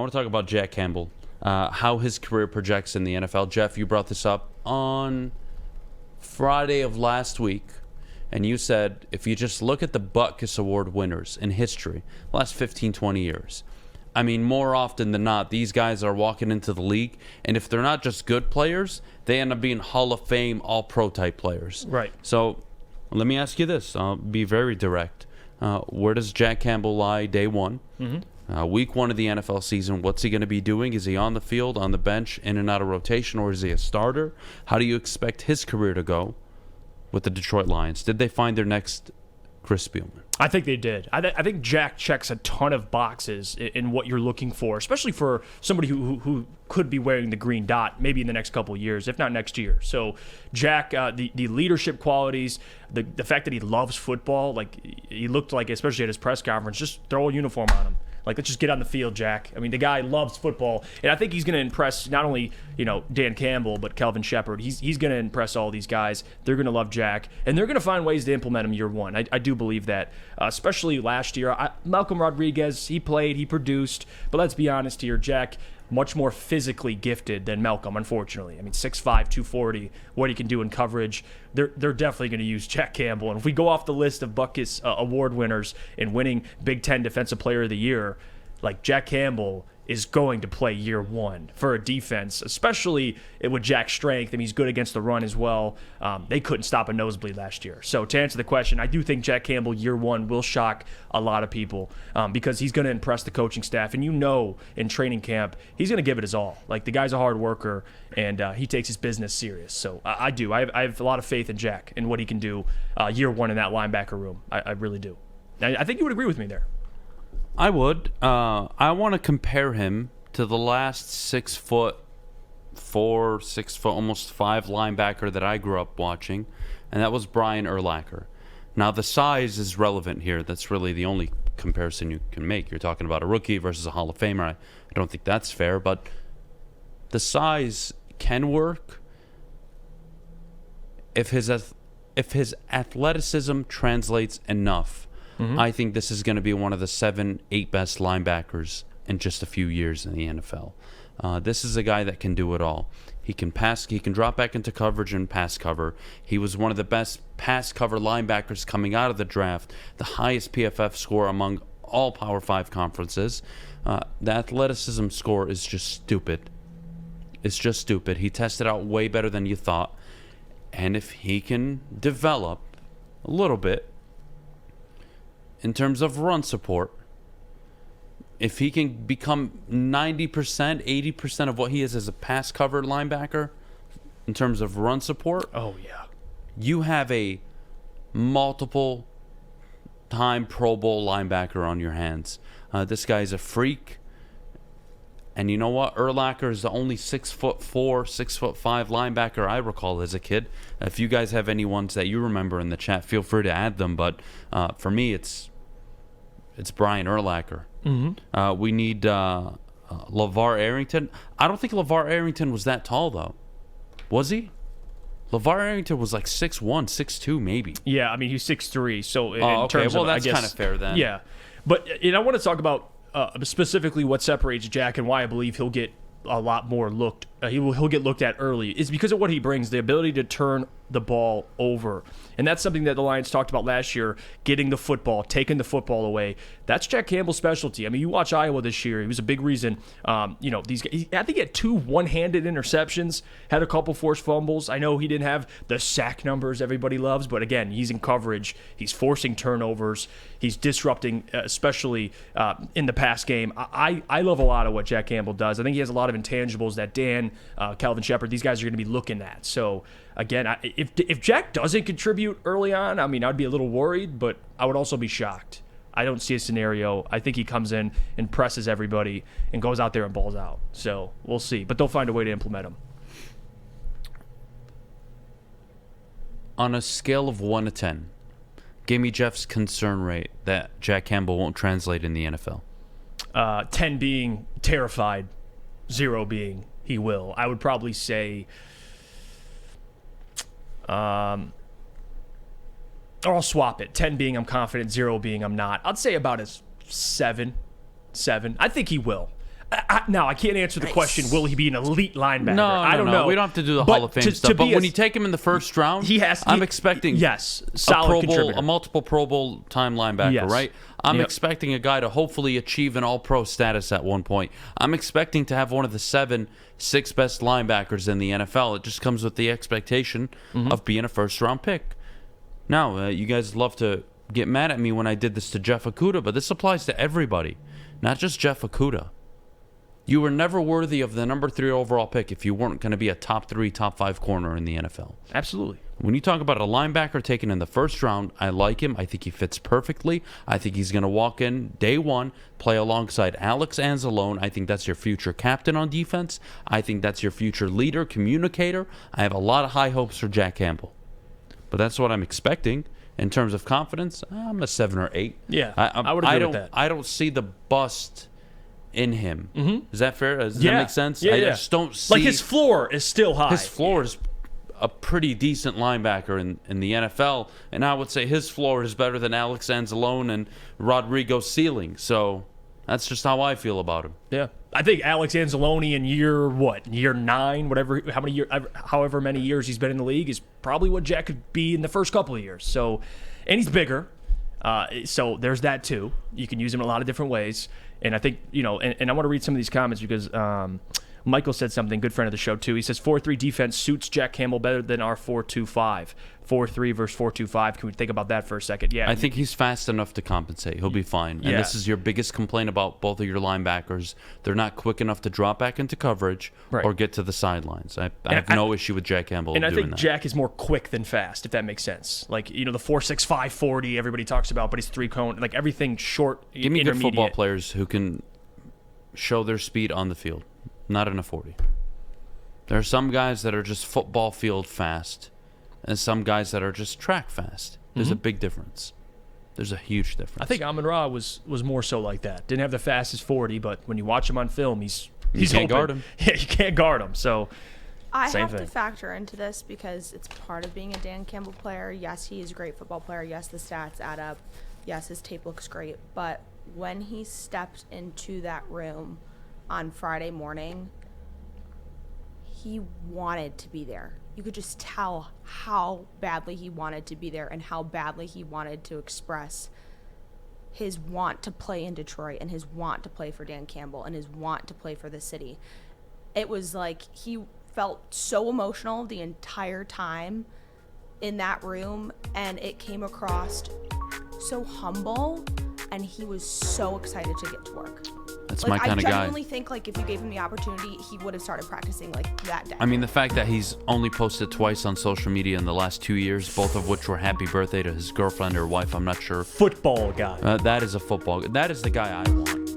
I want to talk about Jack Campbell, how his career projects in the NFL. Jeff, you brought this up on Friday of last week, and you said if you just look at the Butkus Award winners in history, the last 15, 20 years, I mean, more often than not, these guys are walking into the league, and if they're not just good players, they end up being Hall of Fame, all-pro type players. Right. So let me ask you this. I'll be very direct. Where does Jack Campbell lie day one? Week one of the NFL season, what's he going to be doing? Is he on the field, on the bench, in and out of rotation, or is he a starter? How do you expect his career to go with the Detroit Lions? Did they find their next Chris Spielman? I think they did. I think Jack checks a ton of boxes in what you're looking for, especially for somebody who could be wearing the green dot maybe in the next couple of years, if not next year. So Jack, the leadership qualities, the fact that he loves football, like he looked like, especially at his press conference, just throw a uniform on him. Like, let's just get on the field, Jack. I mean, the guy loves football, and I think he's going to impress not only Dan Campbell but Kelvin Shepard. He's going to impress all these guys. They're going to love Jack, and they're going to find ways to implement him year one. I do believe that, especially last year. Malcolm Rodriguez, he played, he produced, but let's be honest here, Jack, much more physically gifted than Malcolm, unfortunately. I mean, 6'5", 240, what he can do in coverage. They're definitely going to use Jack Campbell. And if we go off the list of Butkus award winners in winning Big Ten Defensive Player of the Year, like Jack Campbell is going to play year one for a defense, especially with Jack's strength, and he's good against the run as well. They couldn't stop a nosebleed last year. So to answer the question, I do think Jack Campbell year one will shock a lot of people because he's going to impress the coaching staff. And in training camp, he's going to give it his all. Like, the guy's a hard worker, and he takes his business serious. So I do. I have a lot of faith in Jack and what he can do year one in that linebacker room. I really do. I think you would agree with me there. I would. I want to compare him to the last 6'4", 6 foot, almost 5 linebacker that I grew up watching, and that was Brian Urlacher. Now, the size is relevant here. That's really the only comparison you can make. You're talking about a rookie versus a Hall of Famer. I don't think that's fair, but the size can work if his athleticism translates enough. I think this is going to be one of the 7, 8 best linebackers in just a few years in the NFL. This is a guy that can do it all. He can pass. He can drop back into coverage and pass cover. He was one of the best pass cover linebackers coming out of the draft, the highest PFF score among all Power 5 conferences. The athleticism score is just stupid. It's just stupid. He tested out way better than you thought. And if he can develop a little bit in terms of run support, if he can become 90%, 80% of what he is as a pass cover linebacker in terms of run support, you have a multiple time Pro Bowl linebacker on your hands. This guy's a freak. And you know what? Urlacher is the only 6'4", 6'5" linebacker I recall as a kid. If you guys have any ones that you remember in the chat, feel free to add them. But for me, it's Brian Urlacher. We need LeVar Arrington. I don't think LeVar Arrington was that tall, though. Was he? LeVar Arrington was like 6'1", 6'2", maybe. Yeah, I mean, he's 6'3", so in okay. terms Well, of, that's I guess, kind of fair then. Yeah. But I want to talk about specifically what separates Jack and why I believe he'll get a lot more looked. He'll get looked at early. Is because of what he brings, the ability to turn the ball over. And that's something that the Lions talked about last year, getting the football, taking the football away. That's Jack Campbell's specialty. I mean, you watch Iowa this year. He was a big reason, these guys, I think he had 2 one-handed interceptions, had a couple forced fumbles. I know he didn't have the sack numbers everybody loves, but again, he's in coverage. He's forcing turnovers. He's disrupting, especially in the pass game. I love a lot of what Jack Campbell does. I think he has a lot of intangibles that Dan, Kelvin Shepard, these guys are going to be looking at. So, again, if Jack doesn't contribute early on, I mean, I'd be a little worried, but I would also be shocked. I don't see a scenario. I think he comes in and presses everybody and goes out there and balls out. So we'll see. But they'll find a way to implement him. On a scale of 1 to 10, give me Jeff's concern rate that Jack Campbell won't translate in the NFL. 10 being terrified, 0 being he will. I would probably say... or I'll swap it. 10 being I'm confident, 0 being I'm not. I'd say about a 7. I think he will. Now, I can't answer the question, will he be an elite linebacker? No, I don't know. We don't have to do the Hall of Fame stuff. But when you take him in the first round, I'm expecting solid contributor. a multiple Pro Bowl time linebacker, right? I'm Yep. expecting a guy to hopefully achieve an All-Pro status at one point. I'm expecting to have one of the 6 best linebackers in the NFL. It just comes with the expectation of being a first-round pick. Now, you guys love to get mad at me when I did this to Jeff Okudah, but this applies to everybody, not just Jeff Okudah. You were never worthy of the number 3 overall pick if you weren't going to be a top 3, top 5 corner in the NFL. Absolutely. When you talk about a linebacker taken in the first round, I like him. I think he fits perfectly. I think he's going to walk in day one, play alongside Alex Anzalone. I think that's your future captain on defense. I think that's your future leader, communicator. I have a lot of high hopes for Jack Campbell. But that's what I'm expecting. In terms of confidence, I'm a 7 or 8. Yeah, I would agree with that. I don't see the bust in him. Is that fair? Does that make sense? Yeah, I just don't see... Like, his floor is still high. His floor is a pretty decent linebacker in the NFL, and I would say his floor is better than Alex Anzalone and Rodrigo's ceiling. So that's just how I feel about him. Yeah. I think Alex Anzalone in year 9, however many years he's been in the league, is probably what Jack could be in the first couple of years. So, and he's bigger. So there's that too. You can use him in a lot of different ways. And I think, and I want to read some of these comments because Michael said something, good friend of the show too. He says 4-3 defense suits Jack Campbell better than our 4-2-5. 4-3 versus 4-2-5. Can we think about that for a second? Yeah. I think he's fast enough to compensate. He'll be fine. And this is your biggest complaint about both of your linebackers. They're not quick enough to drop back into coverage or get to the sidelines. I have no issue with Jack Campbell doing that. And I think Jack is more quick than fast, if that makes sense. Like, the 4.65 40 everybody talks about, but he's 3-cone. Like, everything short, Give me good football players who can show their speed on the field, not in a 40. There are some guys that are just football field fast, and some guys that are just track fast. There's a big difference. There's a huge difference. I think Amon-Ra was more so like that. Didn't have the fastest 40, but when you watch him on film, you can't open. Guard him. Yeah, you can't guard him. So I have to factor into this because it's part of being a Dan Campbell player. Yes, he is a great football player. Yes, the stats add up. Yes, his tape looks great. But when he stepped into that room on Friday morning, he wanted to be there. You could just tell how badly he wanted to be there and how badly he wanted to express his want to play in Detroit and his want to play for Dan Campbell and his want to play for the city. It was like he felt so emotional the entire time in that room, and it came across so humble, and he was so excited to get to work. That's my kind of guy. I genuinely think, if you gave him the opportunity, he would have started practicing, that day. I mean, the fact that he's only posted twice on social media in the last 2 years, both of which were happy birthday to his girlfriend or wife, I'm not sure. Football guy. That is a football guy. That is the guy I want.